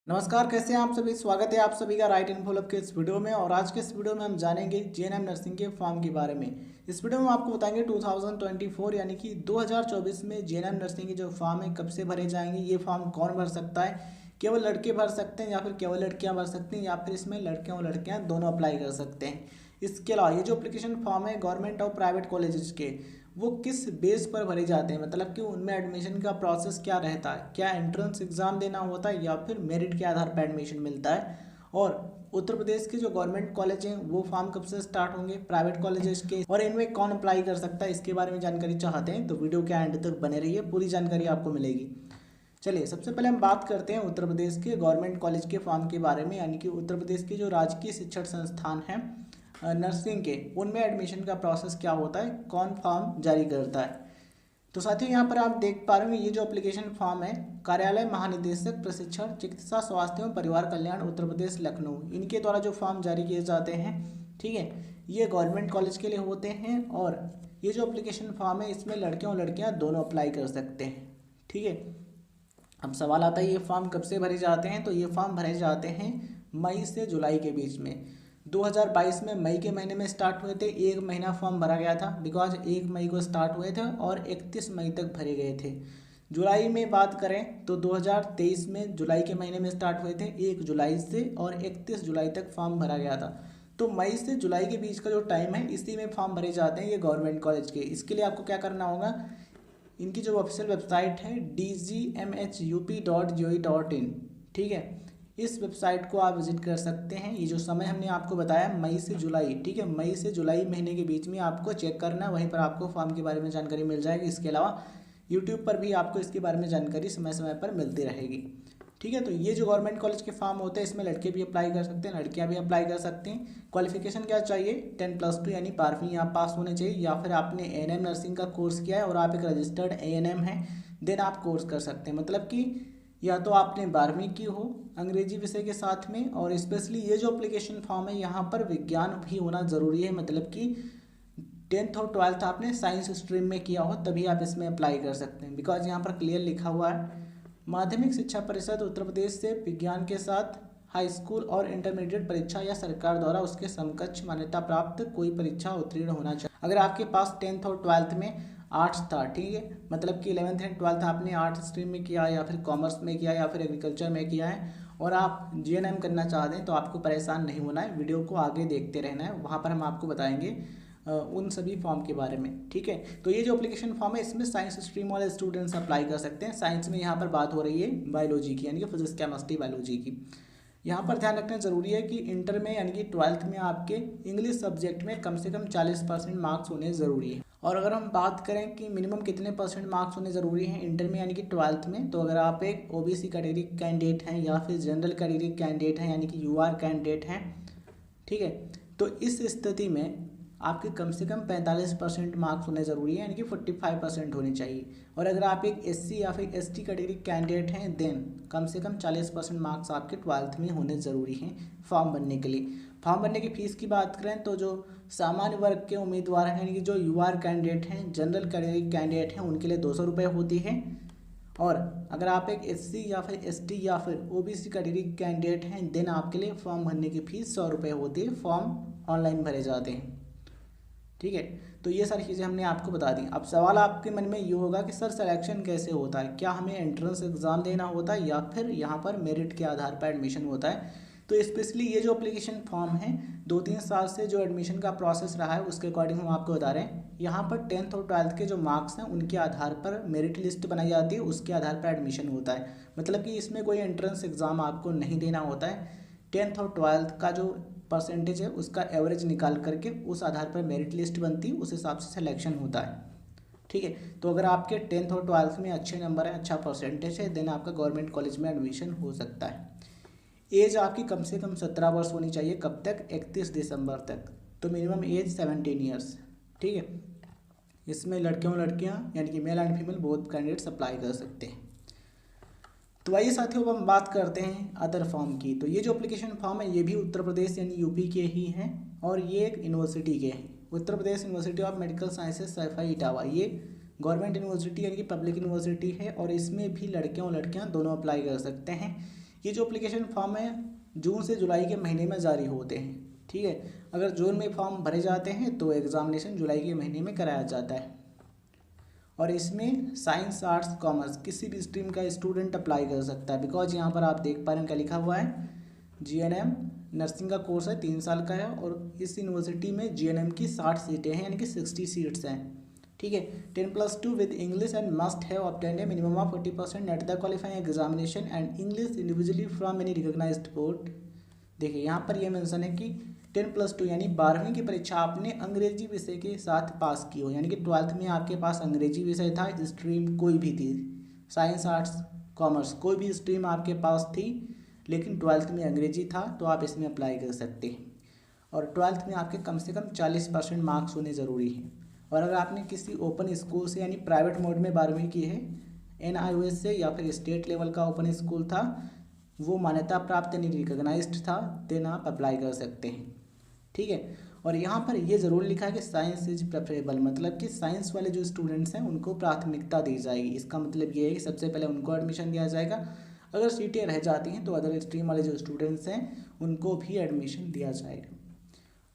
नमस्कार, कैसे हैं आप सभी। स्वागत है आप सभी का राइट इन्फो लैब के इस वीडियो में। और आज के इस वीडियो में हम जानेंगे जीएनएम नर्सिंग के फॉर्म के बारे में। इस वीडियो में आपको बताएंगे 2024 यानी कि 2024 में जीएनएम नर्सिंग के जो फॉर्म है कब से भरे जाएंगे, ये फॉर्म कौन भर सकता है, केवल लड़के भर सकते हैं या फिर केवल लड़कियाँ भर सकती हैं, या फिर इसमें लड़के और लड़कियाँ दोनों अप्लाई कर सकते हैं। इसके अलावा ये जो एप्लीकेशन फॉर्म है गवर्नमेंट और प्राइवेट कॉलेजेस के, वो किस बेस पर भरे जाते हैं, मतलब कि उनमें एडमिशन का प्रोसेस क्या रहता है, क्या एंट्रेंस एग्जाम देना होता है या फिर मेरिट के आधार पर एडमिशन मिलता है, और उत्तर प्रदेश के जो गवर्नमेंट कॉलेज हैं वो फॉर्म कब से स्टार्ट होंगे, प्राइवेट कॉलेजेस के, और इनमें कौन अप्लाई कर सकता है, इसके बारे में जानकारी चाहते हैं तो वीडियो के एंड तक बने रहिए, पूरी जानकारी आपको मिलेगी। चलिए सबसे पहले हम बात करते हैं उत्तर प्रदेश के गवर्नमेंट कॉलेज के फॉर्म के बारे में, यानी कि उत्तर प्रदेश के जो राजकीय शिक्षण संस्थान हैं नर्सिंग के, उनमें एडमिशन का प्रोसेस क्या होता है, कौन फॉर्म जारी करता है। तो साथियों यहाँ पर आप देख पा रहे हो ये जो एप्लीकेशन फॉर्म है कार्यालय महानिदेशक प्रशिक्षण चिकित्सा स्वास्थ्य एवं परिवार कल्याण उत्तर प्रदेश लखनऊ, इनके द्वारा जो फॉर्म जारी किए जाते हैं, ठीक है, ये गवर्नमेंट कॉलेज के लिए होते हैं। और ये जो एप्लीकेशन फॉर्म है इसमें लड़के और लड़कियाँ दोनों अप्लाई कर सकते हैं, ठीक है। अब सवाल आता है ये फॉर्म कब से भरे जाते हैं, तो ये फॉर्म भरे जाते हैं मई से जुलाई के बीच में। 2022 में मई के महीने में स्टार्ट हुए थे, एक महीना फॉर्म भरा गया था, बिकॉज 1 मई को स्टार्ट हुए थे और 31 मई तक भरे गए थे। जुलाई में बात करें तो 2023 में जुलाई के महीने में स्टार्ट हुए थे 1 जुलाई से, और 31 जुलाई तक फॉर्म भरा गया था। तो मई से जुलाई के बीच का जो टाइम है इसी में फॉर्म भरे जाते हैं ये गवर्नमेंट कॉलेज के। इसके लिए आपको क्या करना होगा, इनकी जो ऑफिशियल वेबसाइट है dgmhup.gov.in, ठीक है, इस वेबसाइट को आप विजिट कर सकते हैं। ये जो समय हमने आपको बताया मई से जुलाई, ठीक है, मई से जुलाई महीने के बीच में आपको चेक करना है, वहीं पर आपको फॉर्म के बारे में जानकारी मिल जाएगी। इसके अलावा यूट्यूब पर भी आपको इसके बारे में जानकारी समय समय पर मिलती रहेगी, ठीक है। तो ये जो गवर्नमेंट कॉलेज के फॉर्म होते हैं इसमें लड़के भी अप्लाई कर सकते हैं, लड़कियां भी अप्लाई कर सकते हैं। क्वालिफिकेशन क्या चाहिए, 10+2 यानी 12वीं आप पास होने चाहिए, या फिर आपने एएनएम नर्सिंग का कोर्स किया है और आप एक रजिस्टर्ड एएनएम हैं, देन आप कोर्स कर सकते हैं। मतलब कि या तो आपने 12वीं की हो अंग्रेजी विषय के साथ में, और स्पेशली ये जो एप्लीकेशन फॉर्म है यहाँ पर विज्ञान भी होना ज़रूरी है, मतलब कि 10th और 12th आपने साइंस स्ट्रीम में किया हो तभी आप इसमें अप्लाई कर सकते हैं। बिकॉज यहाँ पर क्लियर लिखा हुआ है माध्यमिक शिक्षा परिषद उत्तर प्रदेश से विज्ञान के साथ हाई स्कूल और इंटरमीडिएट परीक्षा या सरकार द्वारा उसके समकक्ष मान्यता प्राप्त कोई परीक्षा उत्तीर्ण होना चाहिए। अगर आपके पास 10th और 12th में आर्ट्स था, ठीक है, मतलब कि 11th एंड 12th आपने आर्ट्स स्ट्रीम में किया या फिर कॉमर्स में किया या फिर एग्रीकल्चर में किया है, और आप जीएनएम करना चाहते हैं तो आपको परेशान नहीं होना है, वीडियो को आगे देखते रहना है, वहाँ पर हम आपको बताएंगे उन सभी फॉर्म के बारे में, ठीक है। तो ये जो एप्लीकेशन फॉर्म है इसमें साइंस स्ट्रीम वाले स्टूडेंट्स अप्लाई कर सकते हैं। साइंस में यहाँ पर बात हो रही है बायोलॉजी की, यानी कि फिजिक्स केमिस्ट्री बायोलॉजी की। यहाँ पर ध्यान रखना जरूरी है कि इंटर में यानी कि 12th में आपके इंग्लिश सब्जेक्ट में कम से कम 40% मार्क्स होने ज़रूरी है। और अगर हम बात करें कि मिनिमम कितने परसेंट मार्क्स होने ज़रूरी हैं इंटर में यानी कि 12th में, तो अगर आप एक ओबीसी कैटेगरी कैंडिडेट हैं या फिर जनरल कैटेगरी कैंडिडेट हैं यानी कि यूआर कैंडिडेट हैं, ठीक है, तो इस स्थिति में आपके कम से कम 45% मार्क्स होने ज़रूरी है, यानी कि 45% होने चाहिए। और अगर आप एक एससी या फिर एसटी कैटेगरी कैंडिडेट हैं देन कम से कम 40% मार्क्स आपके 12th में होने ज़रूरी हैं फॉर्म भरने के लिए। फॉर्म भरने की फ़ीस की बात करें तो जो सामान्य वर्ग के उम्मीदवार हैं यानी कि जो यूआर कैंडिडेट हैं, जनरल कैटेगरी कैंडिडेट हैं, उनके लिए 200 रुपये होती है। और अगर आप एक एससी या फिर एसटी या फिर ओबीसी कैटेगरी कैंडिडेट हैं देन आपके लिए फॉर्म भरने की फ़ीस 100 रुपये होती है। फॉर्म ऑनलाइन भरे जाते हैं, ठीक है। तो ये सारी चीज़ें हमने आपको बता दी। अब सवाल आपके मन में ये होगा कि सर सिलेक्शन कैसे होता है, क्या हमें एंट्रेंस एग्ज़ाम देना होता है या फिर यहाँ पर मेरिट के आधार पर एडमिशन होता है। तो स्पेशली ये जो एप्लीकेशन फॉर्म है 2-3 साल से जो एडमिशन का प्रोसेस रहा है उसके अकॉर्डिंग हम आपको बता रहे हैं। यहाँ पर 10th और 12th के जो मार्क्स हैं उनके आधार पर मेरिट लिस्ट बनाई जाती है, उसके आधार पर एडमिशन होता है। मतलब कि इसमें कोई एंट्रेंस एग्ज़ाम आपको नहीं देना होता है। 10th और 12th का जो परसेंटेज है उसका एवरेज निकाल करके उस आधार पर मेरिट लिस्ट बनती है, उस हिसाब से सिलेक्शन होता है, ठीक है। तो अगर आपके 10th और 12th में अच्छे नंबर है, अच्छा परसेंटेज है, देन आपका गवर्नमेंट कॉलेज में एडमिशन हो सकता है। एज आपकी कम से कम 17 वर्ष होनी चाहिए, कब तक, 31 दिसंबर तक। तो मिनिमम एज 17 ईयर्स, ठीक है। इसमें लड़के और लड़कियाँ यानी कि male and female both candidates apply कर सकते हैं। तो आइए साथियों अब हम बात करते हैं अदर फॉर्म की। तो ये जो एप्लीकेशन फॉर्म है ये भी उत्तर प्रदेश यानी यूपी के ही हैं, और ये एक यूनिवर्सिटी के हैं, Uttar Pradesh university of medical sciences Saifai Etawah. ये गवर्नमेंट यूनिवर्सिटी यानी कि पब्लिक यूनिवर्सिटी है, और इसमें भी लड़के और लड़कियां दोनों अप्लाई कर सकते हैं। ये जो एप्लीकेशन फॉर्म है जून से जुलाई के महीने में जारी होते हैं, ठीक है। अगर जून में फॉर्म भरे जाते हैं तो एग्जामिनेशन जुलाई के महीने में कराया जाता है। और इसमें साइंस, आर्ट्स, कॉमर्स किसी भी स्ट्रीम का स्टूडेंट अप्लाई कर सकता है। बिकॉज यहाँ पर आप देख पा रहे हैं क्या लिखा हुआ है, GNM नर्सिंग का कोर्स है, 3 साल का है और इस यूनिवर्सिटी में GNM की 60 सीटें हैं, यानी कि 60 सीट्स हैं, ठीक है। 10+2 with English and must have obtained a minimum of 40% at the qualifying examination and English individually from any recognized board. देखिए यहाँ पर यह मेंशन है कि 10+2 यानी 12वीं की परीक्षा आपने अंग्रेजी विषय के साथ पास की हो, यानी कि 12th में आपके पास अंग्रेजी विषय था, स्ट्रीम कोई भी थी, साइंस, आर्ट्स, कॉमर्स कोई भी स्ट्रीम आपके पास थी, लेकिन 12th में अंग्रेजी था तो आप इसमें अप्लाई कर सकते हैं। और 12th में आपके कम से कम 40% मार्क्स होने ज़रूरी हैं। और अगर आपने किसी ओपन स्कूल से यानी प्राइवेट मोड में 12वीं की है, NIOS से या फिर स्टेट लेवल का ओपन स्कूल था, वो मान्यता प्राप्त यानी रिकॉग्नाइज्ड था, देन आप अप्लाई कर सकते हैं, ठीक है। और यहाँ पर ये ज़रूर लिखा है कि साइंस इज प्रेफरेबल, मतलब कि साइंस वाले जो स्टूडेंट्स हैं उनको प्राथमिकता दी जाएगी। इसका मतलब ये है कि सबसे पहले उनको एडमिशन दिया जाएगा, अगर सीटें रह जाती हैं तो अदर स्ट्रीम वाले जो स्टूडेंट्स हैं उनको भी एडमिशन दिया जाएगा।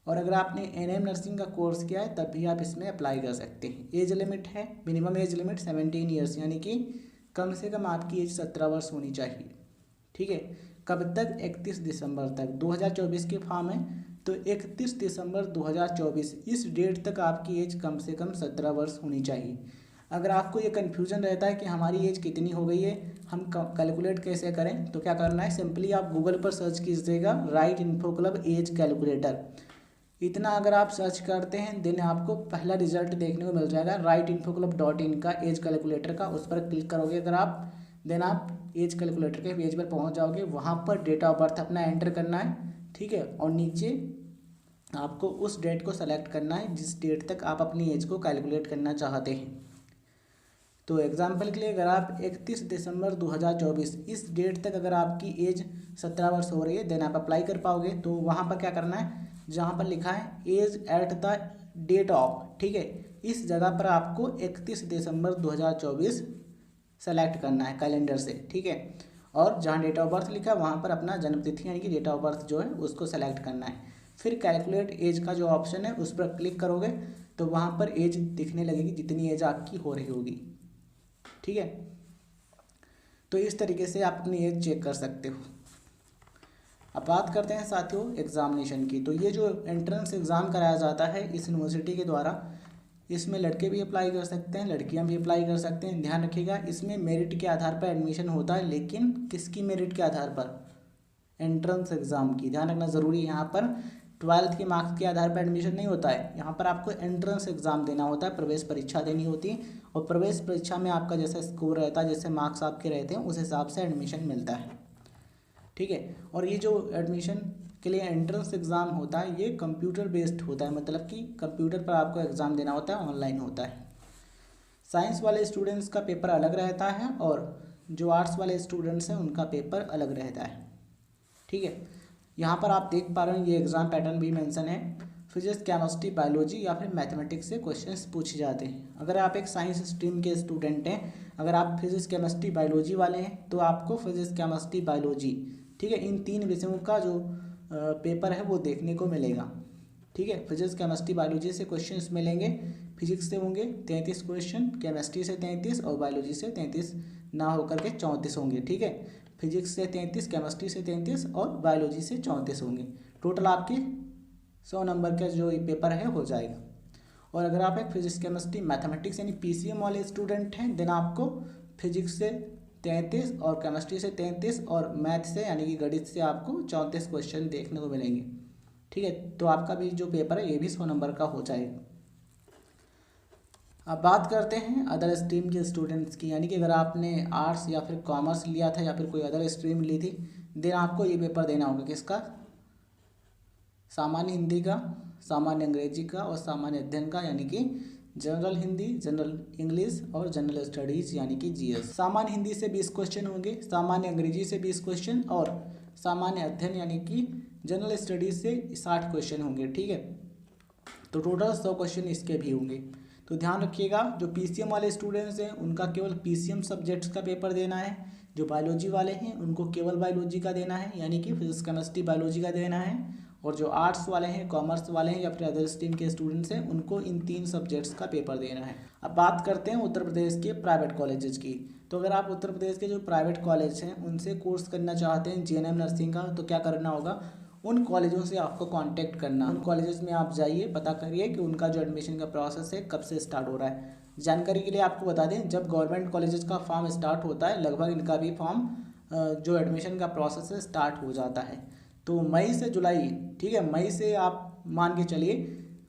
और अगर आपने NM नर्सिंग का कोर्स किया है तब भी आप इसमें अप्लाई कर सकते हैं। एज लिमिट है, मिनिमम एज लिमिट 17 ईयर्स, यानी कि कम से कम आपकी एज 17 वर्ष होनी चाहिए, ठीक है। कब तक? 31 दिसंबर तक। 2024 के फॉर्म है तो 31 दिसंबर 2024 इस डेट तक आपकी एज कम से कम 17 वर्ष होनी चाहिए। अगर आपको ये कन्फ्यूजन रहता है कि हमारी एज कितनी हो गई है, हम कैलकुलेट कैसे करें, तो क्या करना है, सिंपली आप गूगल पर सर्च कीजिएगा right info club age calculator. इतना अगर आप सर्च करते हैं देन आपको पहला रिजल्ट देखने को मिल जाएगा writeinfoclub.in का एज कैलकुलेटर का। उस पर क्लिक करोगे अगर आप, देन आप एज कैलकुलेटर के पेज पर पहुंच जाओगे। वहां पर डेट ऑफ बर्थ अपना एंटर करना है, ठीक है। और नीचे आपको उस डेट को सेलेक्ट करना है जिस डेट तक आप अपनी एज को कैलकुलेट करना चाहते हैं। तो एग्जाम्पल के लिए अगर आप 31 दिसंबर 2024 इस डेट तक अगर आपकी एज 17 वर्ष हो रही है देन आप अप्लाई कर पाओगे। तो वहाँ पर क्या करना है, जहाँ पर लिखा है age at the date of, ठीक है, इस जगह पर आपको 31 दिसंबर 2024 सेलेक्ट करना है कैलेंडर से, ठीक है। और जहाँ डेट ऑफ बर्थ लिखा है वहाँ पर अपना जन्म तिथि यानी कि डेट ऑफ बर्थ जो है उसको सेलेक्ट करना है। फिर कैलकुलेट एज का जो ऑप्शन है उस पर क्लिक करोगे तो वहाँ पर एज दिखने लगेगी जितनी एज आपकी हो रही होगी, ठीक है। तो इस तरीके से आप अपनी एज चेक कर सकते हो। अब बात करते हैं साथियों एग्जामिनेशन की। तो ये जो एंट्रेंस एग्ज़ाम कराया जाता है इस यूनिवर्सिटी के द्वारा, इसमें लड़के भी अप्लाई कर सकते हैं, लड़कियां भी अप्लाई कर सकते हैं। ध्यान रखिएगा इसमें मेरिट के आधार पर एडमिशन होता है, लेकिन किसकी मेरिट के आधार पर? एंट्रेंस एग्ज़ाम की। ध्यान रखना ज़रूरी है, यहाँ पर 12th के मार्क्स के आधार पर एडमिशन नहीं होता है। यहाँ पर आपको एंट्रेंस एग्ज़ाम देना होता है, प्रवेश परीक्षा देनी होती है और प्रवेश परीक्षा में आपका जैसा स्कोर रहता है, जैसे मार्क्स आपके रहते हैं उस हिसाब से एडमिशन मिलता है, ठीक है। और ये जो एडमिशन के लिए एंट्रेंस एग्ज़ाम होता है ये कंप्यूटर बेस्ड होता है, मतलब कि कंप्यूटर पर आपको एग्ज़ाम देना होता है, ऑनलाइन होता है। साइंस वाले स्टूडेंट्स का पेपर अलग रहता है और जो आर्ट्स वाले स्टूडेंट्स हैं उनका पेपर अलग रहता है, ठीक है। यहाँ पर आप देख पा रहे हैं ये एग्ज़ाम पैटर्न भी मेंशन है। फिजिक्स, केमिस्ट्री, बायोलॉजी या फिर मैथमेटिक्स से क्वेश्चंस पूछे जाते हैं। अगर आप एक साइंस स्ट्रीम के स्टूडेंट हैं, अगर आप फिजिक्स, केमिस्ट्री, बायोलॉजी वाले हैं तो आपको फिजिक्स, केमिस्ट्री, बायोलॉजी, ठीक है, इन 3 विषयों का जो पेपर है वो देखने को मिलेगा, ठीक है। फिजिक्स, केमिस्ट्री, बायोलॉजी से क्वेश्चंस मिलेंगे। फिजिक्स से होंगे 33 क्वेश्चन, केमिस्ट्री से 33 और बायोलॉजी से 33 ना होकर के 34 होंगे, ठीक है। फिजिक्स से 33, केमिस्ट्री से 33 और बायोलॉजी से 34 होंगे। टोटल आपके 100 नंबर का जो पेपर है हो जाएगा। और अगर आप एक फिजिक्स, केमिस्ट्री, मैथमेटिक्स यानी PCM वाले स्टूडेंट हैं देन आपको फिजिक्स से 33 और केमिस्ट्री से 33 और मैथ से यानी कि गणित से आपको 34 क्वेश्चन देखने को मिलेंगे, ठीक है। तो आपका भी जो पेपर है ये भी 100 नंबर का हो जाएगा। अब बात करते हैं अदर स्ट्रीम के स्टूडेंट्स की, यानी कि अगर आपने आर्ट्स या फिर कॉमर्स लिया था या फिर कोई अदर स्ट्रीम ली थी देन आपको ये पेपर देना होगा। किसका? सामान्य हिंदी का, सामान्य अंग्रेजी का और सामान्य अध्ययन का, यानी कि जनरल हिंदी, जनरल इंग्लिश और जनरल स्टडीज़ यानी कि GS। सामान्य हिंदी से 20 क्वेश्चन होंगे, सामान्य अंग्रेजी से 20 क्वेश्चन और सामान्य अध्ययन यानी कि जनरल स्टडीज़ से 60 क्वेश्चन होंगे, ठीक है। तो टोटल 100 क्वेश्चन इसके भी होंगे। तो ध्यान रखिएगा जो PCM वाले स्टूडेंट्स हैं उनका केवल PCM सब्जेक्ट्स का पेपर देना है, जो बायोलॉजी वाले हैं उनको केवल बायोलॉजी का देना है, यानी कि फिजिक्स केमिस्ट्री बायोलॉजी का देना है, और जो आर्ट्स वाले हैं, कॉमर्स वाले हैं या फिर अदर स्ट्रीम के स्टूडेंट्स हैं उनको इन 3 सब्जेक्ट्स का पेपर देना है। अब बात करते हैं उत्तर प्रदेश के प्राइवेट कॉलेजेस की। तो अगर आप उत्तर प्रदेश के जो प्राइवेट कॉलेज हैं उनसे कोर्स करना चाहते हैं जीएनएम नर्सिंग का, तो क्या करना होगा, उन कॉलेजों से आपको कांटेक्ट करना। उन कॉलेजेस में आप जाइए, पता करिए कि उनका जो एडमिशन का प्रोसेस है कब से स्टार्ट हो रहा है। जानकारी के लिए आपको बता दें, जब गवर्नमेंट कॉलेजेस का फॉर्म स्टार्ट होता है लगभग इनका भी फॉर्म जो एडमिशन का प्रोसेस है स्टार्ट हो जाता है। तो मई से जुलाई, ठीक है, मई से आप मान के चलिए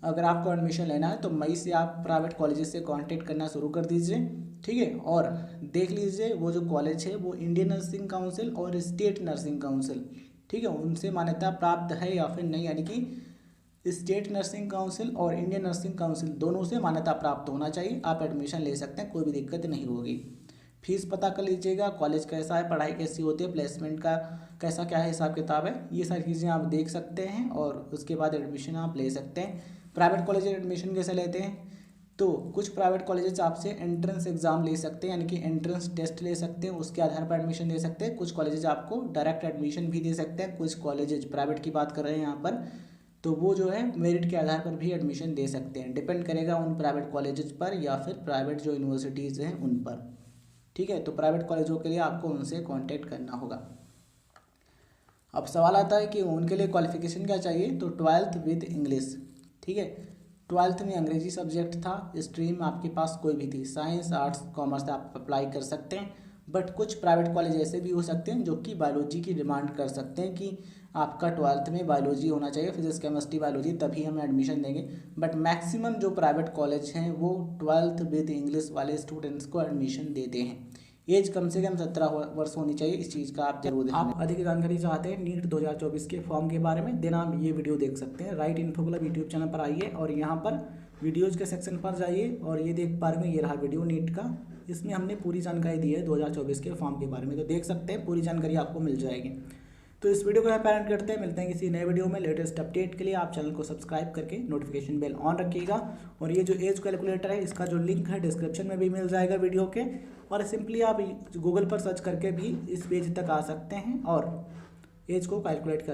अगर आपको एडमिशन लेना है तो मई से आप प्राइवेट कॉलेजेस से कांटेक्ट करना शुरू कर दीजिए, ठीक है। और देख लीजिए वो जो कॉलेज है वो इंडियन नर्सिंग काउंसिल और स्टेट नर्सिंग काउंसिल, ठीक है, उनसे मान्यता प्राप्त है या फिर नहीं, यानी कि स्टेट नर्सिंग काउंसिल और इंडियन नर्सिंग काउंसिल दोनों से मान्यता प्राप्त होना चाहिए। आप एडमिशन ले सकते हैं, कोई भी दिक्कत नहीं होगी। फीस पता कर लीजिएगा, कॉलेज कैसा है, पढ़ाई कैसी होती है, प्लेसमेंट का कैसा क्या है हिसाब किताब है, ये सारी चीज़ें आप देख सकते हैं और उसके बाद एडमिशन आप ले सकते हैं। प्राइवेट कॉलेज एडमिशन कैसे लेते हैं, तो कुछ प्राइवेट कॉलेजेस आपसे एंट्रेंस एग्जाम ले सकते हैं, यानी कि एंट्रेंस टेस्ट ले सकते हैं, उसके आधार पर एडमिशन ले सकते हैं। कुछ कॉलेजेस आपको डायरेक्ट एडमिशन भी दे सकते हैं। कुछ कॉलेजेस प्राइवेट की बात कर रहे हैं यहाँ पर, तो वो जो है मेरिट के आधार पर भी एडमिशन दे सकते हैं। डिपेंड करेगा उन प्राइवेट कॉलेजेस पर या फिर प्राइवेट जो यूनिवर्सिटीज़ हैं उन पर, ठीक है। तो प्राइवेट कॉलेजों के लिए आपको उनसे कांटेक्ट करना होगा। अब सवाल आता है कि उनके लिए क्वालिफिकेशन क्या चाहिए, तो 12th विद इंग्लिश, ठीक है। 12th में अंग्रेजी सब्जेक्ट था, स्ट्रीम आपके पास कोई भी थी, साइंस आर्ट्स कॉमर्स आप अप्लाई कर सकते हैं। बट कुछ प्राइवेट कॉलेज ऐसे भी हो सकते हैं जो कि बायोलॉजी की डिमांड कर सकते हैं कि आपका 12th में बायोलॉजी होना चाहिए, फिजिक्स केमिस्ट्री बायोलॉजी, तभी हम एडमिशन देंगे। बट मैक्सिमम जो प्राइवेट कॉलेज हैं वो 12th विद इंग्लिश वाले स्टूडेंट्स को एडमिशन देते हैं। एज कम से कम 17 वर्ष होनी चाहिए, इस चीज़ का आप जरूर देखें। आप अधिक जानकारी चाहते हैं नीट 2024 के फॉर्म के बारे में, देन आप ये वीडियो देख सकते हैं। Right info club YouTube channel पर आइए और यहाँ पर वीडियोज़ के सेक्शन पर जाइए और ये देख पा रहे हैं, ये रहा वीडियो नीट का। इसमें हमने पूरी जानकारी दी है 2024 के फॉर्म के बारे में, तो देख सकते हैं पूरी जानकारी आपको मिल जाएगी। तो इस वीडियो को यहाँ पैरेंट करते हैं, मिलते हैं किसी नए वीडियो में। लेटेस्ट अपडेट के लिए आप चैनल को सब्सक्राइब करके नोटिफिकेशन बेल ऑन रखिएगा। और ये जो एज कैलकुलेटर है इसका जो लिंक है डिस्क्रिप्शन में भी मिल जाएगा वीडियो के, और सिंपली आप गूगल पर सर्च करके भी इस पेज तक आ सकते हैं और एज को कैलकुलेट कर